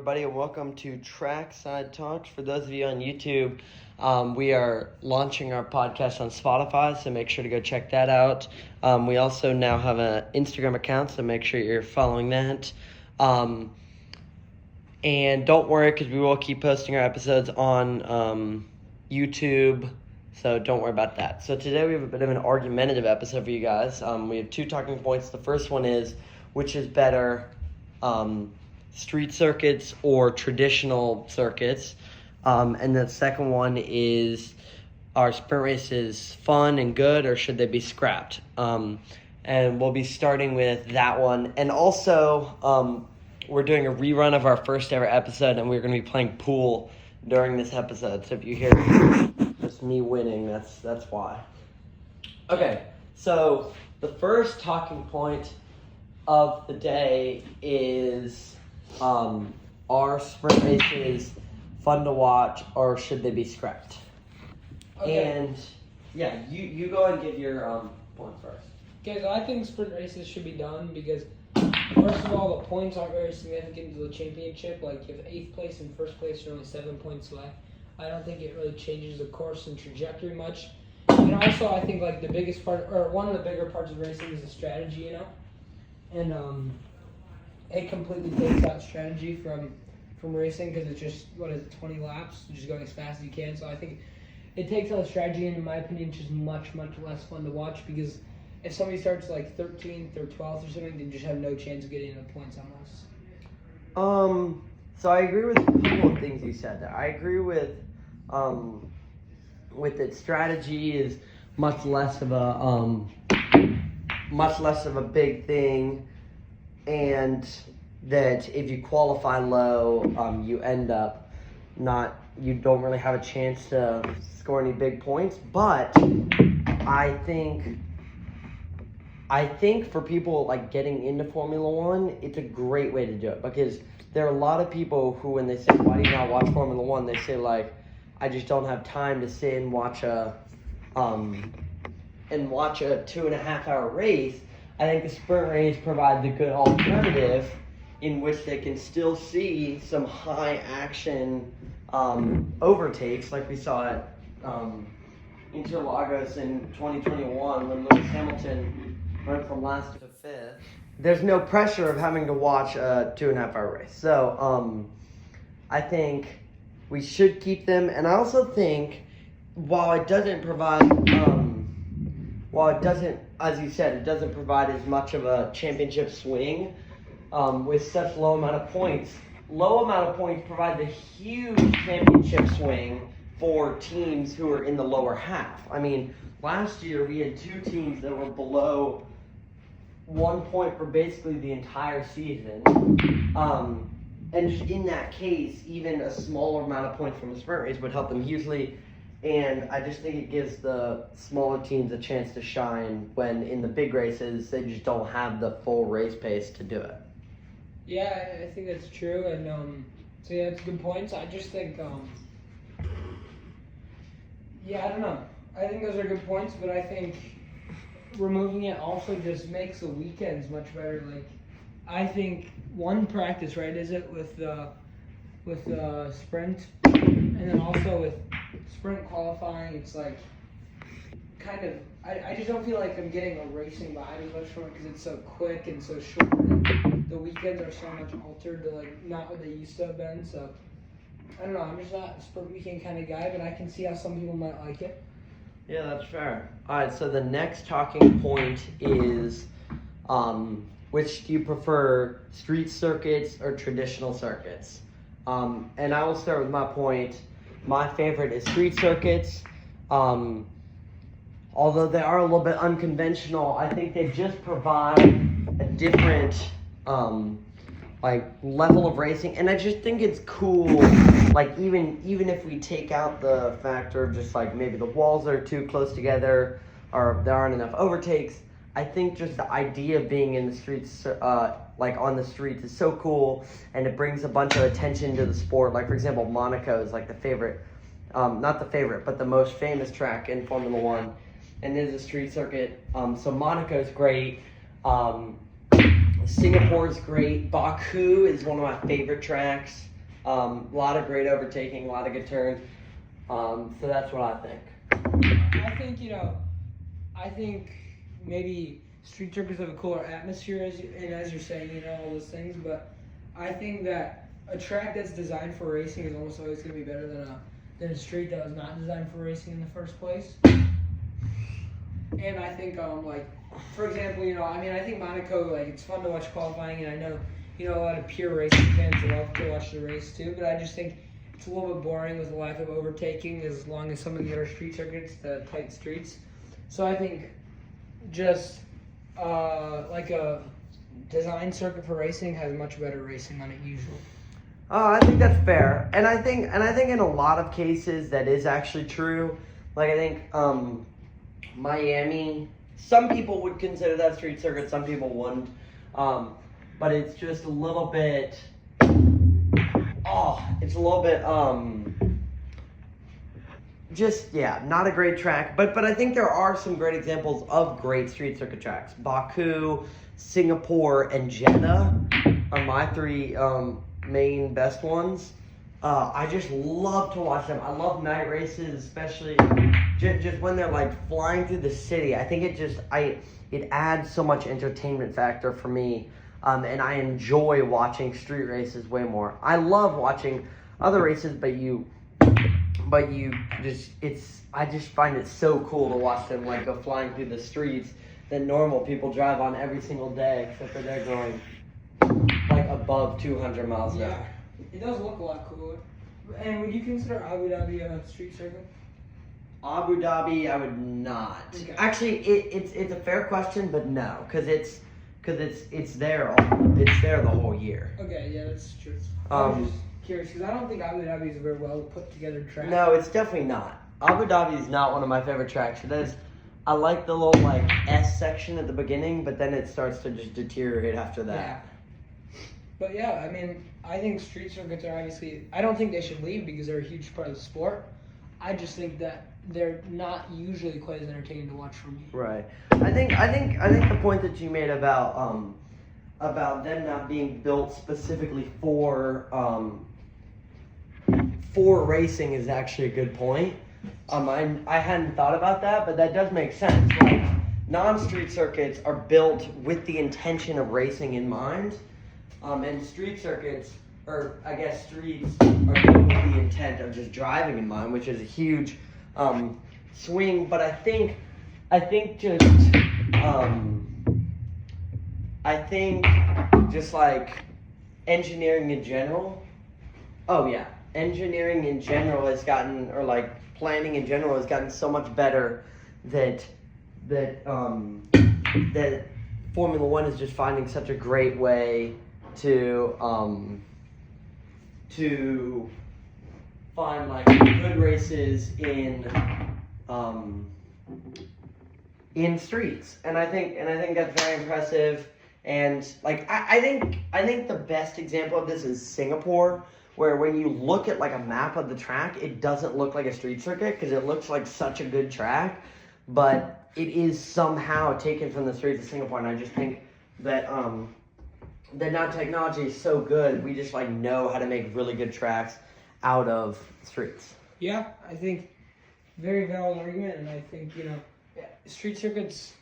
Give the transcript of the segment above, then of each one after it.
everybody, and welcome to Trackside Talks. For those of you on YouTube, we are launching our podcast on Spotify, so make sure to go check that out. We also now have an Instagram account, so make sure you're following that. And don't worry, because we will keep posting our episodes on YouTube, so don't worry about that. So today we have a bit of an argumentative episode for you guys. We have two talking points. The first one is, which is better, street circuits or traditional circuits? And the second one is, are sprint races fun and good, or should they be scrapped? And we'll be starting with that one. And also, we're doing a rerun of our first ever episode, and we're going to be playing pool during this episode. So if you hear just me winning, that's why. Okay, so the first talking point of the day is, are sprint races fun to watch, or should they be scrapped? Okay. And yeah, you go and give your point first. Okay, so I think sprint races should be done because, first of all, the points aren't very significant to the championship. Like, if 8th place and 1st place are only 7 points left, I don't think it really changes the course and trajectory much. And also, I think, like, the biggest part, or one of the bigger parts of racing is the strategy, you know? And, it completely takes out strategy from racing because it's just, 20 laps, just going as fast as you can. So I think it takes out strategy, and in my opinion, it's just much, much less fun to watch because if somebody starts like 13th or 12th or something, they just have no chance of getting the points almost. So I agree with a couple of things you said there. I agree with that strategy is much less of a big thing, and that if you qualify low, you end up you don't really have a chance to score any big points. But I think for people like getting into Formula One, it's a great way to do it, because there are a lot of people who, when they say, why do you not watch Formula One, they say, like, I just don't have time to sit and watch a 2.5 hour race. I think the sprint race provides a good alternative in which they can still see some high action overtakes, like we saw at Interlagos in 2021 when Lewis Hamilton went from last to fifth. There's no pressure of having to watch a 2.5 hour race. So I think we should keep them. And I also think, while it doesn't provide, as you said, it doesn't provide as much of a championship swing with such low amount of points. Low amount of points provides a huge championship swing for teams who are in the lower half. I mean, last year we had two teams that were below 1 point for basically the entire season. And just in that case, even a smaller amount of points from a sprint race would help them hugely. And I just think it gives the smaller teams a chance to shine when in the big races they just don't have the full race pace to do it. Yeah, I think that's true. And so yeah, it's good points. I just think, I don't know. I think those are good points, but I think removing it also just makes the weekends much better. Like, I think one practice, right, is it with sprint, and then also with sprint qualifying, it's like kind of, I just don't feel like I'm getting a racing vibe as much from it because it's so quick and so short. The weekends are so much altered to like not what they used to have been. So I don't know. I'm just not a sprint weekend kind of guy, but I can see how some people might like it. Yeah, that's fair. All right, so the next talking point is, which do you prefer, street circuits or traditional circuits? And I will start with my point. My favorite is street circuits. Although they are a little bit unconventional, I think they just provide a different level of racing, and I just think it's cool. Like, even if we take out the factor of just like maybe the walls are too close together or there aren't enough overtakes, I think just the idea of being in the streets, on the streets, is so cool, and it brings a bunch of attention to the sport. Like, for example, Monaco is like the favorite, not the favorite, but the most famous track in Formula One, and it is a street circuit. So Monaco's great. Singapore's great. Baku is one of my favorite tracks. A lot of great overtaking, a lot of good turns. So that's what I think. I think maybe street circuits have a cooler atmosphere, as you're saying, all those things. But I think that a track that's designed for racing is almost always going to be better than a street that was not designed for racing in the first place. And I think, for example, I think Monaco, it's fun to watch qualifying, and I know, a lot of pure racing fans love to watch the race too. But I just think it's a little bit boring with the lack of overtaking, as long as some of the other street circuits, the tight streets. So I think just like a design circuit for racing has much better racing on it usually. I think that's fair, and I think in a lot of cases that is actually true. Like I think Miami, some people would consider that street circuit, some people wouldn't. But it's just a little bit. It's a little bit not a great track. But I think there are some great examples of great street circuit tracks. Baku, Singapore, and Jeddah are my three main best ones. I just love to watch them. I love night races, especially just when they're like flying through the city. I think it adds so much entertainment factor for me. And I enjoy watching street races way more. I love watching other races, I just find it so cool to watch them like go flying through the streets that normal people drive on every single day, except for they're going like above 200 miles an hour. It does look a lot cooler. And would you consider Abu Dhabi a street circuit? Abu Dhabi, I would not. Okay. Actually, it's a fair question, but no, because it's there the whole year. Okay, yeah, that's true. I'm just curious because I don't think Abu Dhabi is a very well put together track. No, it's definitely not. Abu Dhabi is not one of my favorite tracks. I like the little like S section at the beginning, but then it starts to just deteriorate after that. Yeah. But yeah, I think street circuits are obviously. I don't think they should leave because they're a huge part of the sport. I just think that they're not usually quite as entertaining to watch for me. Right. I think the point that you made about them not being built specifically for racing is actually a good point. I hadn't thought about that, but that does make sense. Like non-street circuits are built with the intention of racing in mind, and street circuits, or I guess streets, are built with the intent of just driving in mind, which is a huge swing. But I think just like engineering in general. Engineering in general has gotten, or like planning in general has gotten so much better that Formula One is just finding such a great way to find like good races in streets, and I think that's very impressive. And like I think the best example of this is Singapore, where when you look at like a map of the track, it doesn't look like a street circuit because it looks like such a good track, but it is somehow taken from the streets of Singapore. And I just think that now technology is so good, we just like know how to make really good tracks out of streets. Yeah, I think very valid argument, and I think street circuits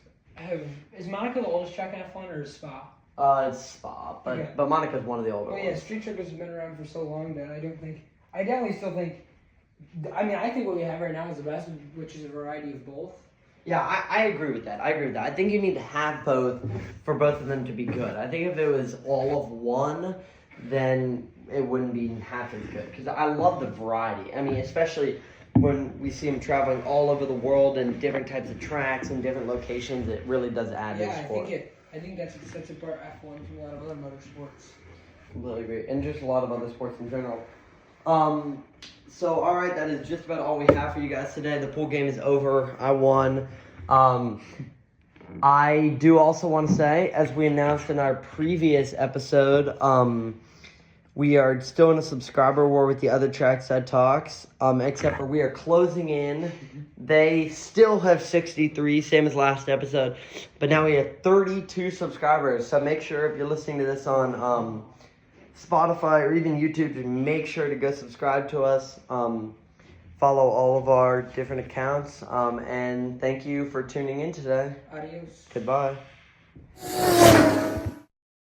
is Monaco the oldest track in F1 or is Spa? It's Spa, but Monaco's one of the older ones. Street circuits have been around for so long that I definitely still think. I think what we have right now is the best, which is a variety of both. Yeah, I agree with that. I think you need to have both for both of them to be good. I think if it was all of one, then it wouldn't be half as good. Because I love the variety. Especially when we see them traveling all over the world and different types of tracks and different locations, it really does add to the sport. I think that sets apart F1 from a lot of other motorsports. Completely agree. And just a lot of other sports in general. So, all right, that is just about all we have for you guys today. The pool game is over. I won. I do also want to say, as we announced in our previous episode, we are still in a subscriber war with the other Trackside Talks, except for we are closing in. They still have 63, same as last episode, but now we have 32 subscribers. So make sure if you're listening to this on Spotify or even YouTube, just make sure to go subscribe to us. Follow all of our different accounts. And thank you for tuning in today. Adios. Goodbye.